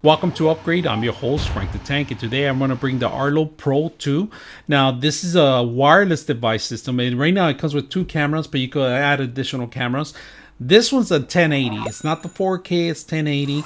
Welcome to Upgrade. I'm your host, Frank the Tank, and today I'm going to bring the Arlo Pro 2. Now, this is a wireless device system, and right now it comes with two cameras, but you could add additional cameras. This one's a 1080. It's not the 4K. It's 1080.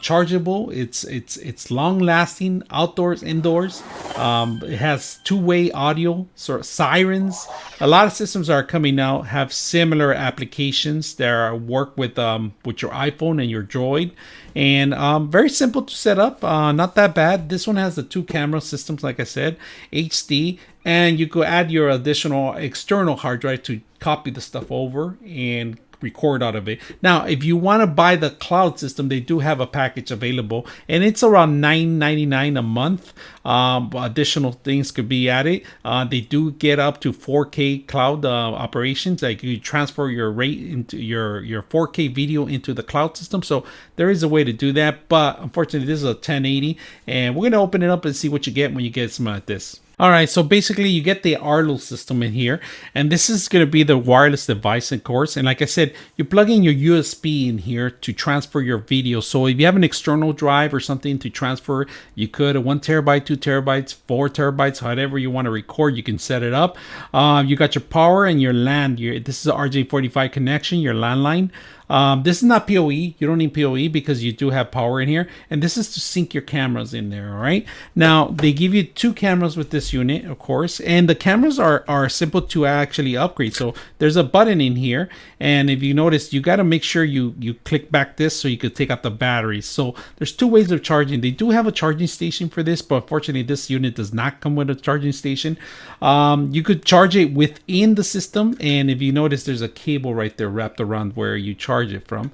Chargeable. It's long lasting, outdoors, indoors. It has two-way audio, sort of sirens. A lot of systems that are coming out have similar applications that work with your iPhone and your Droid, and very simple to set up. Not that bad. This one has the two camera systems, like I said, HD, and you could add your additional external hard drive to copy the stuff over and record out of it. Now, if you want to buy the cloud system, they do have a package available, and it's around $9.99 a month. Additional things could be added. They do get up to 4K cloud operations. Like you transfer your rate into your 4K video into the cloud system. So there is a way to do that, but unfortunately, this is a 1080, and we're gonna open it up and see what you get when you get something like this. All right, so basically you get the Arlo system in here, and this is going to be the wireless device, of course. And like I said, you plug in your USB in here to transfer your video. So if you have an external drive or something to transfer, you could, a 1 terabyte, 2 terabytes, 4 terabytes, however you want to record, you can set it up. You got your power and your LAN. This is an RJ45 connection, your landline. This is not PoE. You don't need PoE because you do have power in here. And this is to sync your cameras in there, all right? Now, they give you two cameras with this unit, of course. And the cameras are simple to actually upgrade. So there's a button in here. And if you notice, you got to make sure you click back this so you could take out the batteries. So there's two ways of charging. They do have a charging station for this, but unfortunately, this unit does not come with a charging station. You could charge it within the system. And if you notice, there's a cable right there wrapped around where you charge it from.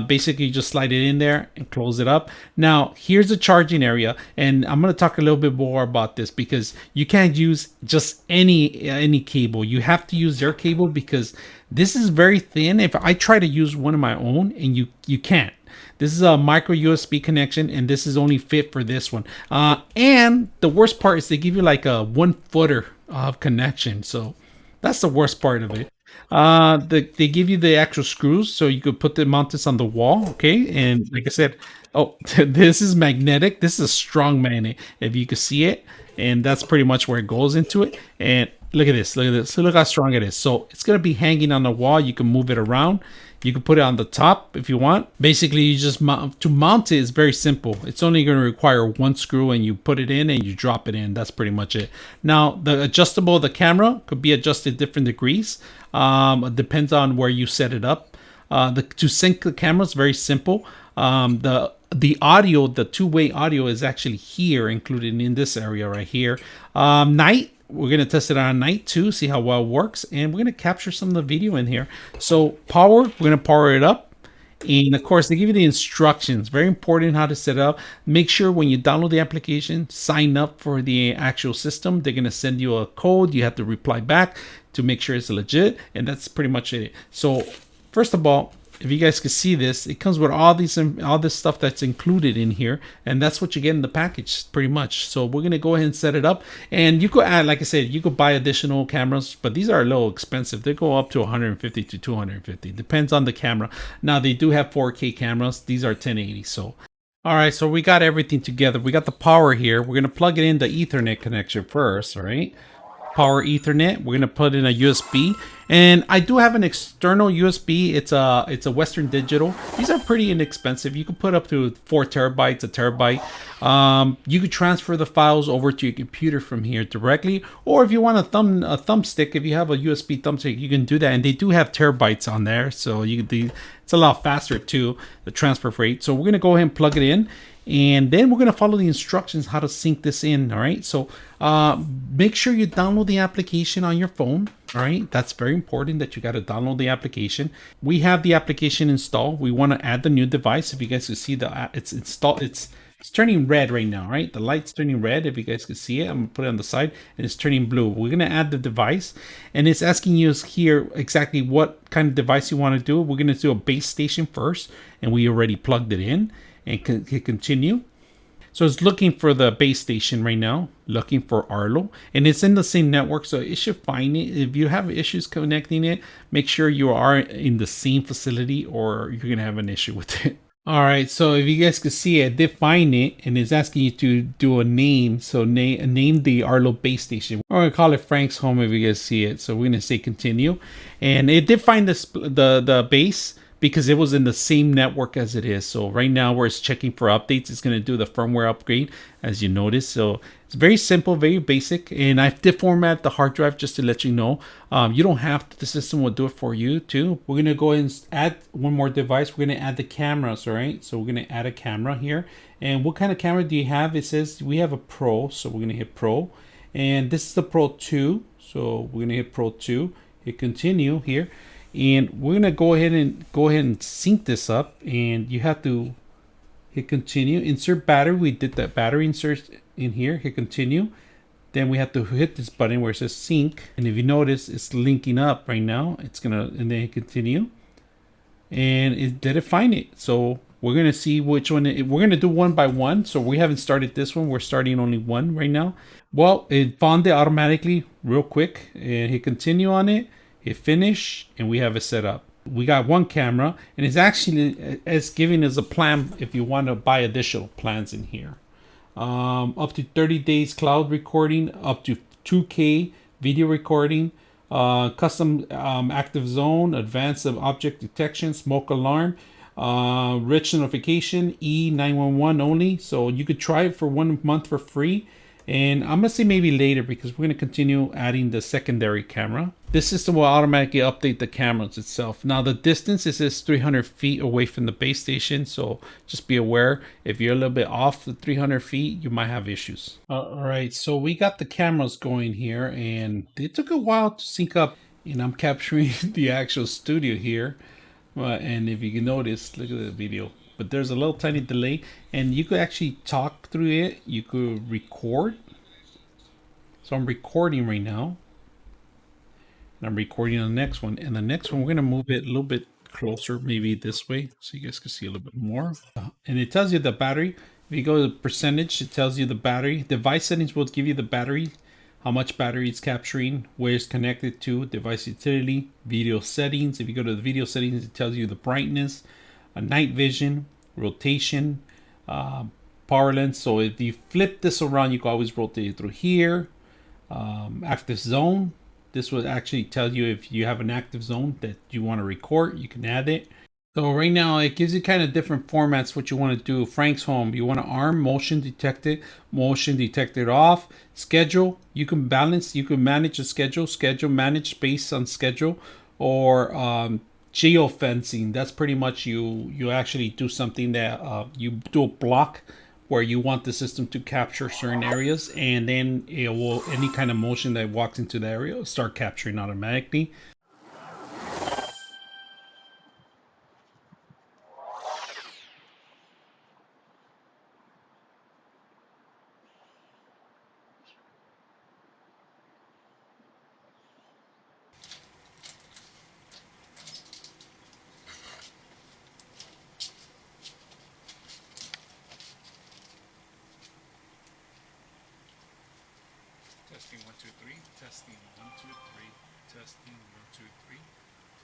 Basically, you just slide it in there and close it up. Now, here's the charging area, and I'm going to talk a little bit more about this because you can't use just any cable. You have to use their cable because this is very thin. If I try to use one of my own, and you can't. This is a micro USB connection, and this is only fit for this one. And the worst part is they give you like a 1 footer of connection. So that's the worst part of it. They give you the actual screws so you could put the mount this on the wall. Okay, and like I said, oh, this is magnetic. This is a strong magnet, if you can see it, and that's pretty much where it goes into it. And look at this, so look how strong it is. So it's gonna be hanging on the wall. You can move it around. You can put it on the top if you want. Basically, you just to mount it is very simple. It's only going to require one screw, and you put it in and you drop it in. That's pretty much it. Now, the camera could be adjusted different degrees. It depends on where you set it up. To sync the camera is very simple. The audio, the two-way audio is actually here, included in this area right here. Night. We're going to test it on night too, see how well it works. And we're going to capture some of the video in here. So power, we're going to power it up. And of course, they give you the instructions. Very important how to set it up. Make sure when you download the application, sign up for the actual system. They're going to send you a code. You have to reply back to make sure it's legit. And that's pretty much it. So first of all, if you guys can see this, it comes with all this stuff that's included in here, and that's what you get in the package pretty much. So we're gonna go ahead and set it up, and you could add, like I said, you could buy additional cameras, but these are a little expensive. They go up to 150 to 250, depends on the camera. Now they do have 4K cameras. These are 1080. So all right, so we got everything together. We got the power here. We're gonna plug it in the Ethernet connection first. All right, power Ethernet. We're gonna put in a USB, and I do have an external USB. It's a Western Digital. These are pretty inexpensive. You can put up to 4 terabytes, a terabyte. You could transfer the files over to your computer from here directly, or if you want a thumbstick, if you have a USB thumbstick, you can do that. And they do have terabytes on there, so it's a lot faster too, the transfer rate. So we're gonna go ahead and plug it in. And then we're going to follow the instructions how to sync this in. All right, so make sure you download the application on your phone. All right, that's very important that you got to download the application. We have the application installed. We want to add the new device. If you guys can see it's installed, it's turning red right now, right? The light's turning red. If you guys can see it, I'm gonna put it on the side, and it's turning blue. We're gonna add the device, and it's asking you here exactly what kind of device you want to do. We're gonna do a base station first, and we already plugged it in. And hit continue. So it's looking for the base station right now, looking for Arlo, and it's in the same network, so it should find it. If you have issues connecting it, make sure you are in the same facility, or you're gonna have an issue with it. All right, so if you guys can see it, define it, and it's asking you to do a name. So name the Arlo base station. We're gonna call it Frank's home if you guys see it. So we're gonna say continue, and it did find the base because it was in the same network as it is. So right now, where it's checking for updates, it's gonna do the firmware upgrade, as you notice. So it's very simple, very basic, and I've deformatted the hard drive just to let you know. You don't have to, the system will do it for you too. We're gonna go ahead and add one more device. We're gonna add the cameras, all right? So we're gonna add a camera here. And what kind of camera do you have? It says we have a Pro, so we're gonna hit Pro. And this is the Pro 2, so we're gonna hit Pro 2. Hit continue here. And we're gonna go ahead and sync this up. And you have to hit continue, insert battery. We did that battery insert in here. Hit continue. Then we have to hit this button where it says sync, and if you notice, it's linking up right now. It's gonna, and then hit continue, and it did it find it. So we're gonna see which one. We're gonna do one by one. So we haven't started this one. We're starting only one right now. Well, it found it automatically real quick, and hit continue on it. Hit finish, and we have it set up. We got one camera, and it's giving us a plan if you want to buy additional plans in here. Up to 30 days cloud recording, up to 2K video recording, custom active zone, advanced object detection, smoke alarm, rich notification, E911 only. So you could try it for 1 month for free. And I'm gonna say maybe later because we're gonna continue adding the secondary camera. This system will automatically update the cameras itself. Now the distance is 300 feet away from the base station, so just be aware if you're a little bit off the 300 feet, you might have issues. All right, so we got the cameras going here, and it took a while to sync up. And I'm capturing the actual studio here. And if you can notice, look at the video. But there's a little tiny delay, and you could actually talk through it. You could record. So I'm recording right now. And I'm recording on the next one. And the next one, we're going to move it a little bit closer, maybe this way, so you guys can see a little bit more. And it tells you the battery. If you go to the percentage, it tells you the battery. Device settings will give you the battery, how much battery it's capturing, where it's connected to, device utility, video settings. If you go to the video settings, it tells you the brightness, night vision, rotation, power length. So if you flip this around, you can always rotate it through here. Active zone. This will actually tell you if you have an active zone that you want to record, you can add it. So right now it gives you kind of different formats what you want to do. Frank's home, you want to arm, motion detected off, schedule. You can balance, you can manage a schedule manage based on schedule, or geofencing. That's pretty much you actually do something that you do a block where you want the system to capture certain areas, and then it will, any kind of motion that walks into the area will start capturing automatically. Testing 1 2 3. Testing 1 2 3. Testing 1 2 3.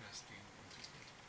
Testing 1 2 3.